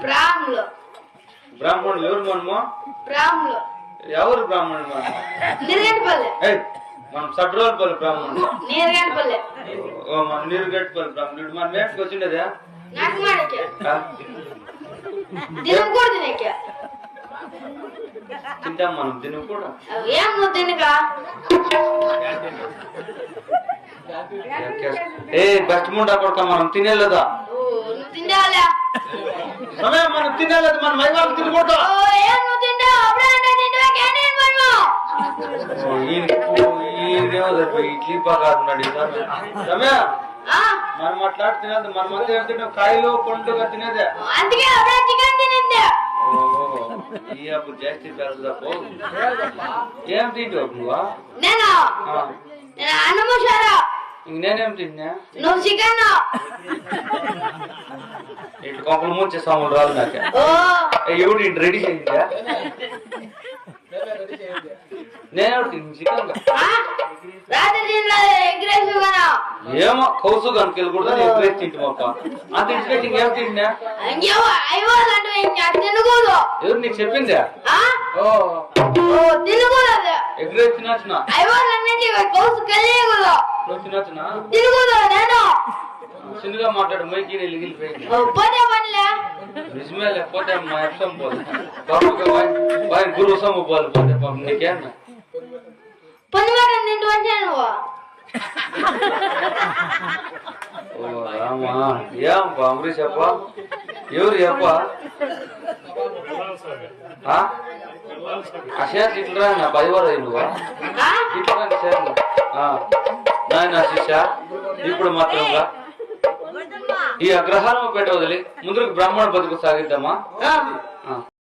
బ్రాహ్మణులు. బ్రాహ్మణులు ఎవరు మనము? బ్రాహ్మణులు. ఎవరు బ్రాహ్మణులు? నీరుగంటపల్లి. మనం సడ్రోల్పల్లి బ్రాహ్మణులు. నీరుగంటపల్లి. మన నీరుగంటపల్లి బ్రాహ్మణుడు. మనం మేటకి వచ్చిండేదా? నాకు మాడకే దినం కూడా తినకే తింటాం మనం దినం కూడా. ఏం నువ్వు తినక బెస్ట్ ముండా కొడుక మనం తినేలేదా? నువ్వు తిండాలా? సమయం మనం తినేలేదు. మనం మైవాళ్ళు తినకూడదు. ఏం నువ్వు తింటావు? అప్పుడే అంటే తింటావా? క్యాంటీన్ పనులు ఇడ్లీ బాగా రమ్య మనం మాట్లాడి తినేది. మన మధ్య తింటాం కాయలు పండుగ తినేదే. అందుకే అప్పుడే చికెన్ తినిందే. ఈ అప్పుడు జాస్తి పెరగదాపు. ఏం తింటావు నువ్వా? నేను అన్నము సారా. నేనేం తిన్నా? నువ్వు చికెన్. ఇటు కొంపలు ముంచే సాములు రాదు నాకే. ఎవడు ఇంటి రెడీ చేయిందా? నేనేవాడు తిని చికెన్ ఏమో కౌసు కనుక కూడా ఎగ్రేస్ తింటు మొక్క అంత ఇంటికి ఇంకేం తింటా? ఎవరు నీకు చెప్పిందా? ఎగ్రేస్ తినచ్చునా? నువ్వు తినచ్చునా? చిన్నగా మాట్లాడు మైకి వెళ్ళిపోయింది. నిజమే లేకపోతే మా ఎఫ్సం పోదు గురు సొమ్ము పోదు పోతే పాపం నీకేనా? రామా ఏం అమరీష్ అప్ప ఎవరు అప్ప? అశేష్ ఇట్లా నా పదివారు నువ్వా? ఇట్లా నాయన శిష్య ఇప్పుడు మాత్రంగా ఈ అగ్రహారం పెట్ట వదిలి ముందుకు బ్రాహ్మణ బతుకు సాగిద్దామా?